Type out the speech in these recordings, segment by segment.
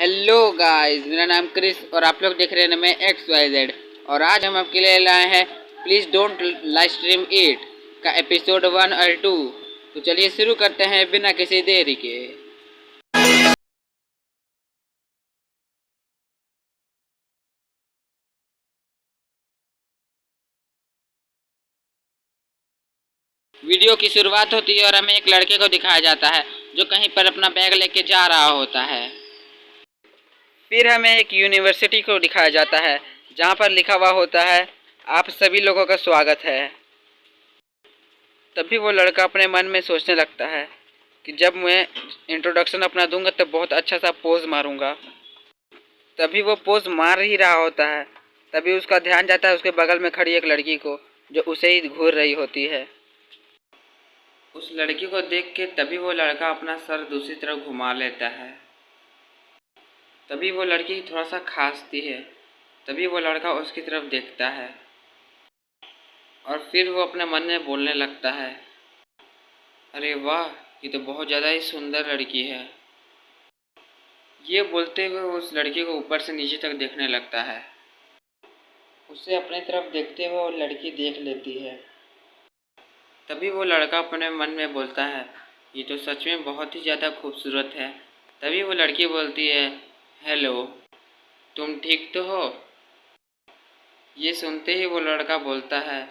Hello guys, मेरा नाम Chris और आप लोग देख रहे हैं मैं XYZ। और आज हम आपके लिए लाए हैं please don't live stream it का एपिसोड 1 और 2। तो चलिए शुरू करते हैं बिना किसी देरी के। वीडियो की शुरुआत होती है और हमें एक लड़के को दिखाया जाता है जो कहीं पर अपना बैग लेके जा रहा होता है। फिर हमें एक यूनिवर्सिटी को दिखाया जाता है जहाँ पर लिखा हुआ होता है आप सभी लोगों का स्वागत है। तभी वो लड़का अपने मन में सोचने लगता है कि जब मैं इंट्रोडक्शन अपना दूंगा तब बहुत अच्छा सा पोज मारूंगा। तभी वो पोज मार ही रहा होता है, तभी उसका ध्यान जाता है उसके बगल में खड़ी एक लड़की को जो उसे ही घूर रही होती है। उस लड़की को देख के तभी वो लड़का अपना सर दूसरी तरफ घुमा लेता है। तभी वो लड़की थोड़ा सा खांसती है, तभी वो लड़का उसकी तरफ देखता है और फिर वो अपने मन में बोलने लगता है, अरे वाह, ये तो बहुत ज़्यादा ही सुंदर लड़की है। ये बोलते हुए उस लड़की को ऊपर से नीचे तक देखने लगता है। उसे अपनी तरफ देखते हुए वो लड़की देख लेती है। तभी वो लड़का अपने मन में बोलता है, ये तो सच में बहुत ही ज़्यादा खूबसूरत है। तभी वो लड़की बोलती है, हेलो, तुम ठीक तो हो? ये सुनते ही वो लड़का बोलता है,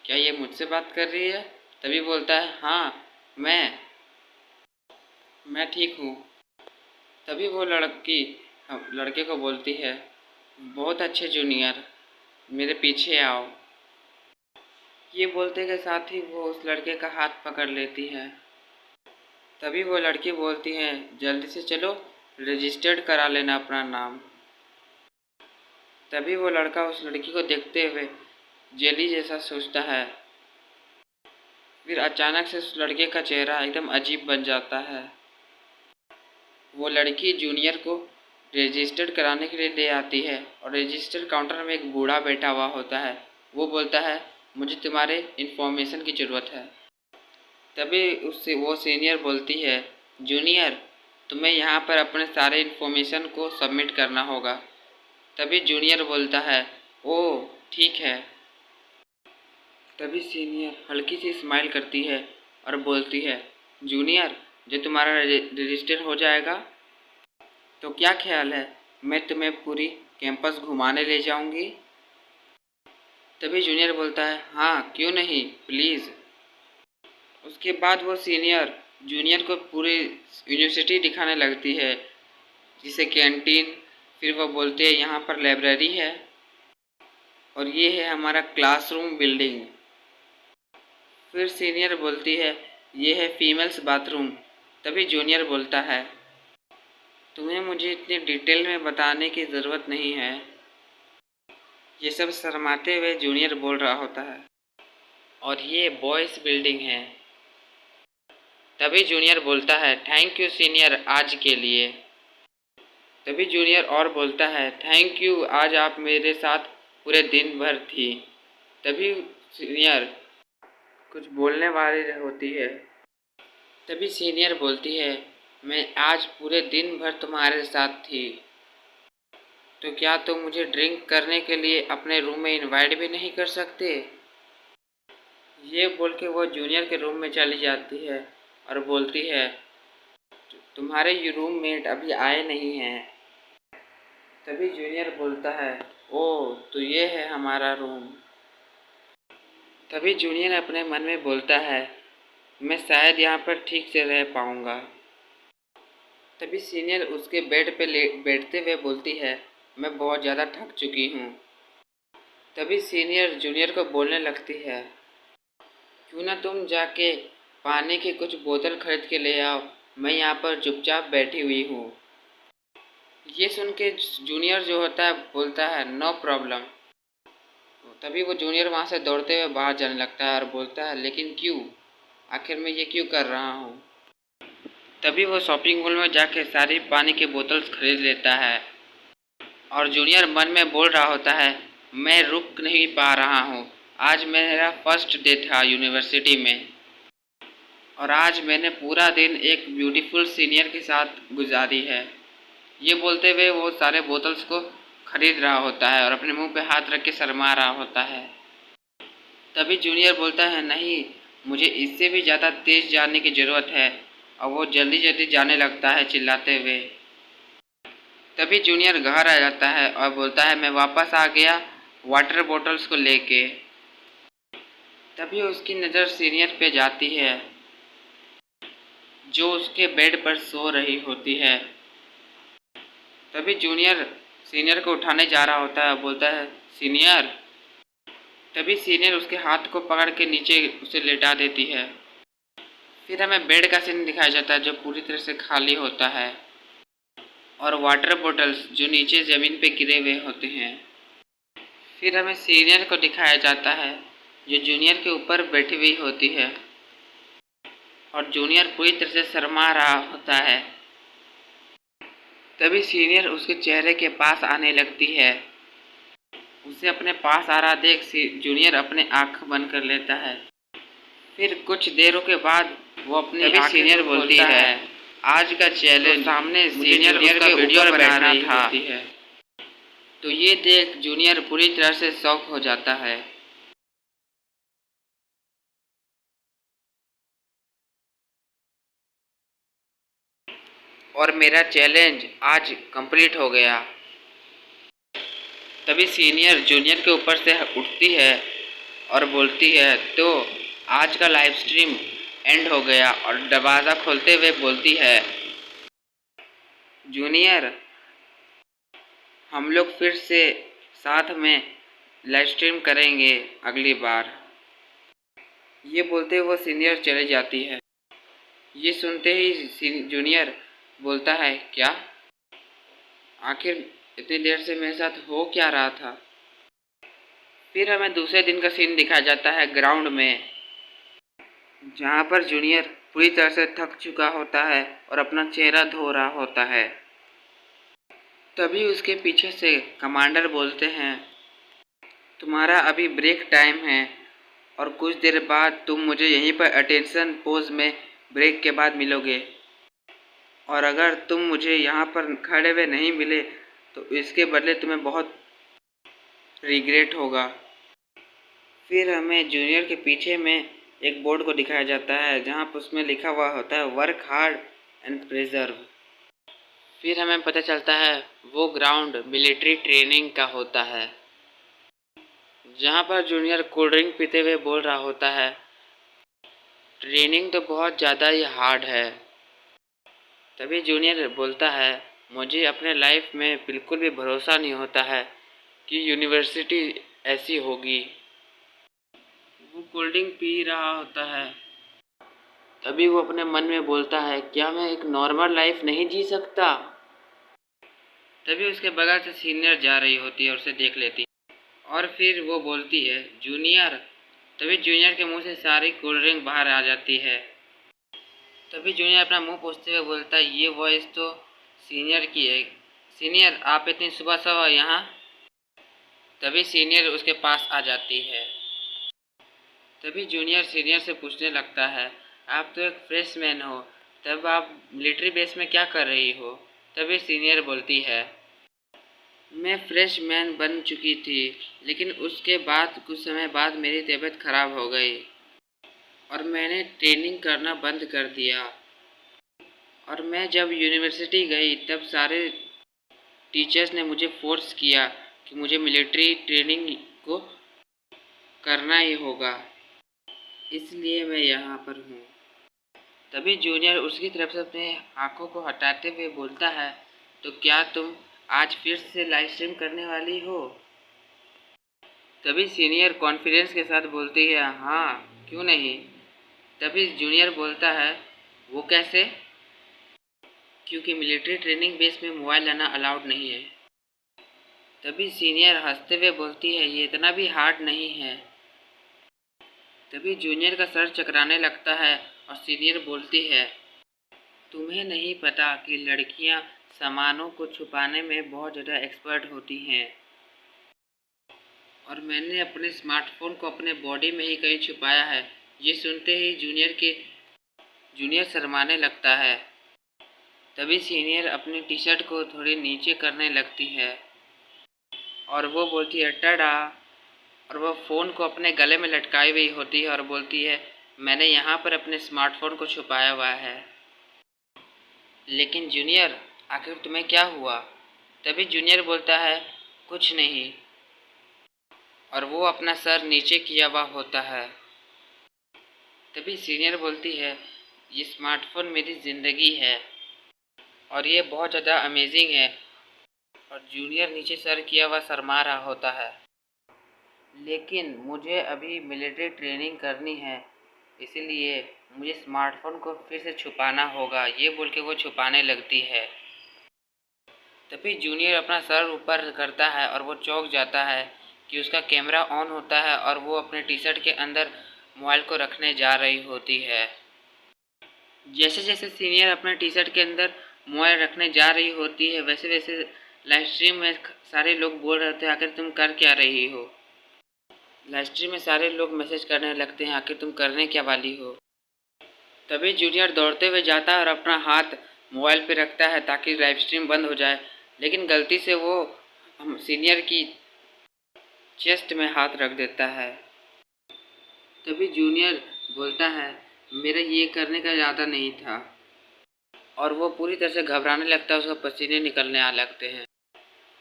क्या ये मुझसे बात कर रही है? तभी बोलता है, हाँ, मैं ठीक हूँ। तभी वो लड़की लड़के को बोलती है, बहुत अच्छे जूनियर, मेरे पीछे आओ। ये बोलते के साथ ही वो उस लड़के का हाथ पकड़ लेती है। तभी वो लड़की बोलती है, जल्दी से चलो, रजिस्टर्ड करा लेना अपना नाम। तभी वो लड़का उस लड़की को देखते हुए जेली जैसा सोचता है। फिर अचानक से उस लड़के का चेहरा एकदम अजीब बन जाता है। वो लड़की जूनियर को रजिस्टर्ड कराने के लिए ले आती है और रजिस्टर काउंटर में एक बूढ़ा बैठा हुआ होता है। वो बोलता है, मुझे तुम्हारे इन्फॉर्मेशन की ज़रूरत है। तभी उससे वो सीनियर बोलती है, जूनियर, तुम्हें यहाँ पर अपने सारे इन्फॉर्मेशन को सबमिट करना होगा। तभी जूनियर बोलता है, ओह ठीक है। तभी सीनियर हल्की सी स्माइल करती है और बोलती है, जूनियर, जो तुम्हारा रजिस्टर हो जाएगा तो क्या ख्याल है, मैं तुम्हें पूरी कैंपस घुमाने ले जाऊंगी। तभी जूनियर बोलता है, हाँ क्यों नहीं, प्लीज़। उसके बाद वो सीनियर जूनियर को पूरी यूनिवर्सिटी दिखाने लगती है, जिसे कैंटीन, फिर वो बोलते हैं यहाँ पर लाइब्रेरी है और ये है हमारा क्लासरूम बिल्डिंग। फिर सीनियर बोलती है, ये है फीमेल्स बाथरूम। तभी जूनियर बोलता है, तुम्हें मुझे इतनी डिटेल में बताने की ज़रूरत नहीं है। ये सब शर्माते हुए जूनियर बोल रहा होता है, और ये बॉयज़ बिल्डिंग है। तभी जूनियर बोलता है, थैंक यू सीनियर आज के लिए। तभी जूनियर और बोलता है, थैंक यू, आज आप मेरे साथ पूरे दिन भर थी। तभी सीनियर कुछ बोलने वाली होती है। तभी सीनियर बोलती है, मैं आज पूरे दिन भर तुम्हारे साथ थी, तो क्या तुम मुझे ड्रिंक करने के लिए अपने रूम में इनवाइट भी नहीं कर सकते। ये बोल के वो जूनियर के रूम में चली जाती है और बोलती है, तुम्हारे ये रूममेट अभी आए नहीं हैं। तभी जूनियर बोलता है, ओह तो ये है हमारा रूम। तभी जूनियर अपने मन में बोलता है, मैं शायद यहाँ पर ठीक से रह पाऊँगा। तभी सीनियर उसके बेड पे बैठते हुए बोलती है, मैं बहुत ज़्यादा थक चुकी हूँ। तभी सीनियर जूनियर को बोलने लगती है, क्यों ना तुम जाके पानी की कुछ बोतल खरीद के ले आओ, मैं यहाँ पर चुपचाप बैठी हुई हूँ। ये सुन के जूनियर जो होता है बोलता है, नो प्रॉब्लम। तभी वो जूनियर वहाँ से दौड़ते हुए बाहर जाने लगता है और बोलता है, लेकिन क्यों, आखिर मैं ये क्यों कर रहा हूँ। तभी वो शॉपिंग मॉल में जाके सारी पानी की बोतल्स खरीद लेता है और जूनियर मन में बोल रहा होता है, मैं रुक नहीं पा रहा हूँ, आज मेरा फर्स्ट डे था यूनिवर्सिटी में और आज मैंने पूरा दिन एक ब्यूटीफुल सीनियर के साथ गुजारी है। ये बोलते हुए वो सारे बोतल्स को खरीद रहा होता है और अपने मुंह पे हाथ रख के शर्मा रहा होता है। तभी जूनियर बोलता है, नहीं, मुझे इससे भी ज़्यादा तेज़ जाने की ज़रूरत है। और वो जल्दी जल्दी जाने लगता है चिल्लाते हुए। तभी जूनियर घर आ जाता है और बोलता है, मैं वापस आ गया वाटर बॉटल्स को लेके। तभी उसकी नज़र सीनियर पे जाती है जो उसके बेड पर सो रही होती है। तभी जूनियर सीनियर को उठाने जा रहा होता है और बोलता है, सीनियर। तभी सीनियर उसके हाथ को पकड़ के नीचे उसे लेटा देती है। फिर हमें बेड का सीन दिखाया जाता है जो पूरी तरह से खाली होता है और वाटर बॉटल्स जो नीचे ज़मीन पे गिरे हुए होते हैं। फिर हमें सीनियर को दिखाया जाता है जो जूनियर के ऊपर बैठी हुई होती है और जूनियर पूरी तरह से शर्मा रहा होता है। तभी सीनियर उसके चेहरे के पास आने लगती है। उसे अपने पास आ रहा देख जूनियर अपने आँख बंद कर लेता है। फिर कुछ देरों के बाद वो अपनी आँखें सीनियर बोलती है, आज का चैलेंज सामने सीनियर उसका वीडियो बना रही होती है। तो ये देख जूनियर पूरी तरह से शॉक हो जाता है। और मेरा चैलेंज आज कंप्लीट हो गया। तभी सीनियर जूनियर के ऊपर से उठती है और बोलती है, तो आज का लाइव स्ट्रीम एंड हो गया। और दरवाज़ा खोलते हुए बोलती है, जूनियर, हम लोग फिर से साथ में लाइव स्ट्रीम करेंगे अगली बार। ये बोलते हुए वो सीनियर चली जाती है। ये सुनते ही जूनियर बोलता है, क्या आखिर इतनी देर से मेरे साथ हो क्या रहा था। फिर हमें दूसरे दिन का सीन दिखाया जाता है ग्राउंड में, जहाँ पर जूनियर पूरी तरह से थक चुका होता है और अपना चेहरा धो रहा होता है। तभी उसके पीछे से कमांडर बोलते हैं, तुम्हारा अभी ब्रेक टाइम है और कुछ देर बाद तुम मुझे यहीं पर अटेंशन पोज में ब्रेक के बाद मिलोगे। और अगर तुम मुझे यहाँ पर खड़े हुए नहीं मिले तो इसके बदले तुम्हें बहुत रिग्रेट होगा। फिर हमें जूनियर के पीछे में एक बोर्ड को दिखाया जाता है जहाँ पर उसमें लिखा हुआ होता है, वर्क हार्ड एंड प्रिजर्व। फिर हमें पता चलता है वो ग्राउंड मिलिट्री ट्रेनिंग का होता है, जहाँ पर जूनियर कोल्ड ड्रिंक पीते हुए बोल रहा होता है, ट्रेनिंग तो बहुत ज़्यादा ही हार्ड है। तभी जूनियर बोलता है, मुझे अपने लाइफ में बिल्कुल भी भरोसा नहीं होता है कि यूनिवर्सिटी ऐसी होगी। वो कोल्ड ड्रिंक पी रहा होता है। तभी वो अपने मन में बोलता है, क्या मैं एक नॉर्मल लाइफ नहीं जी सकता। तभी उसके बगल से सीनियर जा रही होती है और उसे देख लेती है और फिर वो बोलती है, जूनियर। तभी जूनियर के मुंह से सारी कोल्ड ड्रिंक बाहर आ जाती है। तभी जूनियर अपना मुंह पोंछते हुए बोलता है, ये वॉइस तो सीनियर की है। सीनियर, आप इतनी सुबह सुबह यहाँ। तभी सीनियर उसके पास आ जाती है। तभी जूनियर सीनियर से पूछने लगता है, आप तो एक फ्रेशमैन हो, तब आप मिलिट्री बेस में क्या कर रही हो। तभी सीनियर बोलती है, मैं फ्रेशमैन बन चुकी थी, लेकिन उसके बाद कुछ समय बाद मेरी तबीयत खराब हो गई और मैंने ट्रेनिंग करना बंद कर दिया। और मैं जब यूनिवर्सिटी गई तब सारे टीचर्स ने मुझे फोर्स किया कि मुझे मिलिट्री ट्रेनिंग को करना ही होगा, इसलिए मैं यहाँ पर हूँ। तभी जूनियर उसकी तरफ से अपने आँखों को हटाते हुए बोलता है, तो क्या तुम आज फिर से लाइव स्ट्रीम करने वाली हो। तभी सीनियर कॉन्फिडेंस के साथ बोलती है, हाँ, क्यों नहीं। तभी जूनियर बोलता है, वो कैसे। क्योंकि मिलिट्री ट्रेनिंग बेस में मोबाइल लाना अलाउड नहीं है। तभी सीनियर हंसते हुए बोलती है, ये इतना भी हार्ड नहीं है। तभी जूनियर का सर चकराने लगता है और सीनियर बोलती है, तुम्हें नहीं पता कि लड़कियां सामानों को छुपाने में बहुत ज़्यादा एक्सपर्ट होती हैं और मैंने अपने स्मार्टफोन को अपने बॉडी में ही कहीं छुपाया है। ये सुनते ही जूनियर शर्माने लगता है। तभी सीनियर अपनी टी शर्ट को थोड़ी नीचे करने लगती है और वो बोलती है टाडा। और वो फ़ोन को अपने गले में लटकाई हुई होती है और बोलती है मैंने यहाँ पर अपने स्मार्टफोन को छुपाया हुआ है। लेकिन जूनियर आखिर तुम्हें क्या हुआ? तभी जूनियर बोलता है कुछ नहीं, और वो अपना सर नीचे किया हुआ होता है। तभी सीनियर बोलती है ये स्मार्टफोन मेरी ज़िंदगी है और ये बहुत ज़्यादा अमेजिंग है। और जूनियर नीचे सर किया हुआ शर्मा रहा होता है। लेकिन मुझे अभी मिलिट्री ट्रेनिंग करनी है, इसीलिए मुझे स्मार्टफोन को फिर से छुपाना होगा, ये बोल के वो छुपाने लगती है। तभी जूनियर अपना सर ऊपर करता है और वो चौंक जाता है कि उसका कैमरा ऑन होता है और वो अपने टी शर्ट के अंदर मोबाइल को रखने जा रही होती है। जैसे जैसे सीनियर अपने टी शर्ट के अंदर मोबाइल रखने जा रही होती है, वैसे वैसे लाइव स्ट्रीम में सारे लोग बोल रहे थे आखिर तुम कर क्या रही हो। लाइव स्ट्रीम में सारे लोग मैसेज करने लगते हैं आखिर तुम करने क्या वाली हो। तभी जूनियर दौड़ते हुए जाता है और अपना हाथ मोबाइल पे रखता है ताकि लाइव स्ट्रीम बंद हो जाए, लेकिन गलती से वो सीनियर की चेस्ट में हाथ रख देता है। तभी जूनियर बोलता है मेरा ये करने का इरादा नहीं था, और वो पूरी तरह से घबराने लगता है, उसका पसीने निकलने आ लगते हैं।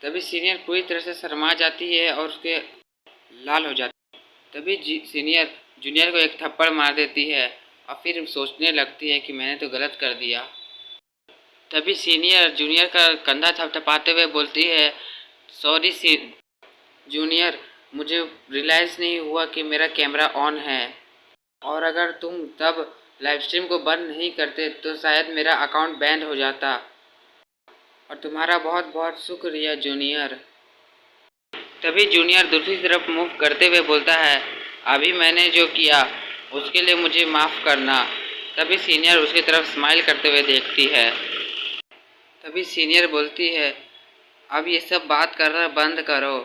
तभी सीनियर पूरी तरह से शर्मा जाती है और उसके लाल हो जाती है। तभी सीनियर जूनियर को एक थप्पड़ मार देती है और फिर सोचने लगती है कि मैंने तो गलत कर दिया। तभी सीनियर जूनियर का कंधा थपथपाते हुए बोलती है सॉरी जूनियर, मुझे रियलाइज़ नहीं हुआ कि मेरा कैमरा ऑन है, और अगर तुम तब लाइव स्ट्रीम को बंद नहीं करते तो शायद मेरा अकाउंट बैन हो जाता। और तुम्हारा बहुत बहुत शुक्रिया जूनियर। तभी जूनियर दूसरी तरफ मूव करते हुए बोलता है अभी मैंने जो किया उसके लिए मुझे माफ़ करना। तभी सीनियर उसकी तरफ स्माइल करते हुए देखती है। तभी सीनियर बोलती है अब ये सब बात करना बंद करो,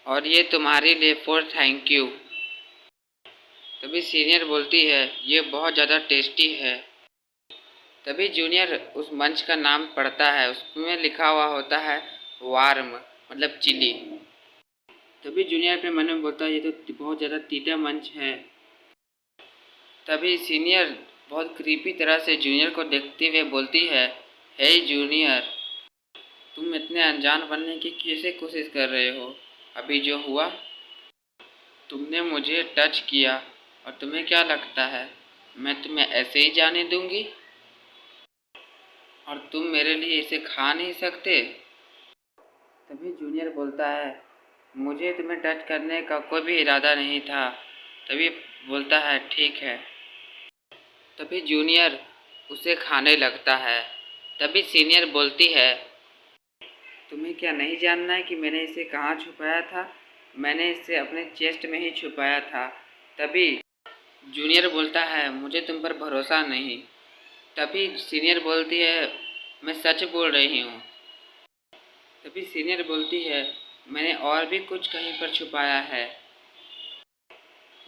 और ये तुम्हारे लिए फॉर थैंक यू। तभी सीनियर बोलती है ये बहुत ज़्यादा टेस्टी है। तभी जूनियर उस मंच का नाम पढ़ता है, उसमें लिखा हुआ होता है वार्म मतलब चिली। तभी जूनियर अपने मन में बोलता है ये तो बहुत ज़्यादा तीता मंच है। तभी सीनियर बहुत क्रीपी तरह से जूनियर को देखते हुए बोलती है हे जूनियर, तुम इतने अनजान बनने की कैसे कोशिश कर रहे हो? अभी जो हुआ, तुमने मुझे टच किया और तुम्हें क्या लगता है मैं तुम्हें ऐसे ही जाने दूंगी? और तुम मेरे लिए इसे खा नहीं सकते? तभी जूनियर बोलता है मुझे तुम्हें टच करने का कोई भी इरादा नहीं था। तभी बोलता है ठीक है। तभी जूनियर उसे खाने लगता है। तभी सीनियर बोलती है तुम्हें क्या नहीं जानना है कि मैंने इसे कहाँ छुपाया था? मैंने इसे अपने चेस्ट में ही छुपाया था। तभी जूनियर बोलता है मुझे तुम पर भरोसा नहीं। तभी सीनियर बोलती है मैं सच बोल रही हूँ। तभी सीनियर बोलती है मैंने और भी कुछ कहीं पर छुपाया है।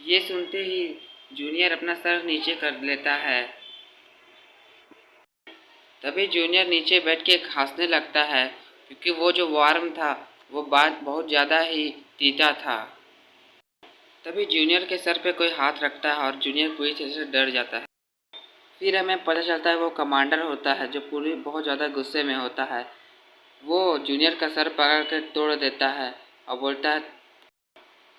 ये सुनते ही जूनियर अपना सर नीचे कर लेता है। तभी जूनियर नीचे बैठ के हंसने लगता है क्योंकि वो जो वार्म था वो बात बहुत ज़्यादा ही तीता था। तभी जूनियर के सर पे कोई हाथ रखता है और जूनियर पूरी तरह से डर जाता है। फिर हमें पता चलता है वो कमांडर होता है जो पूरी बहुत ज़्यादा गुस्से में होता है। वो जूनियर का सर पकड़ कर तोड़ देता है और बोलता है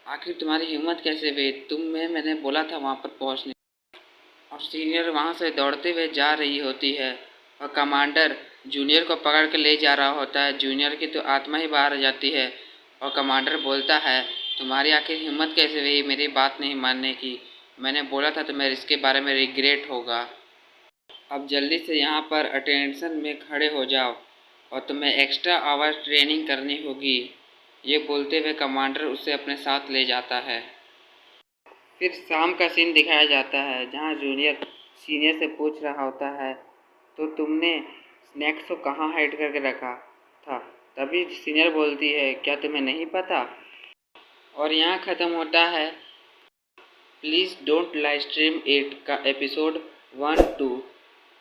आखिर तुम्हारी हिम्मत कैसे हुई? मैंने बोला था वहाँ पर पहुँचने। और सीनियर वहाँ से दौड़ते हुए जा रही होती है और कमांडर जूनियर को पकड़ के ले जा रहा होता है। जूनियर की तो आत्मा ही बाहर आ जाती है और कमांडर बोलता है तुम्हारी आखिर हिम्मत कैसे हुई मेरी बात नहीं मानने की? मैंने बोला था तुम्हें इसके बारे में रिग्रेट होगा। अब जल्दी से यहाँ पर अटेंशन में खड़े हो जाओ और तुम्हें एक्स्ट्रा आवर ट्रेनिंग करनी होगी। ये बोलते हुए कमांडर उसे अपने साथ ले जाता है। फिर शाम का सीन दिखाया जाता है जहाँ जूनियर सीनियर से पूछ रहा होता है तो तुमने स्नैक्स को कहाँ हाइड करके रखा था? तभी सीनियर बोलती है क्या तुम्हें नहीं पता? और यहाँ ख़त्म होता है please don't live stream it का एपिसोड 1-2।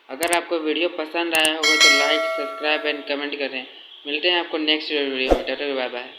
अगर आपको वीडियो पसंद आया होगा तो लाइक, सब्सक्राइब एंड कमेंट करें। मिलते हैं आपको नेक्स्ट वीडियो में। Tata bye bye.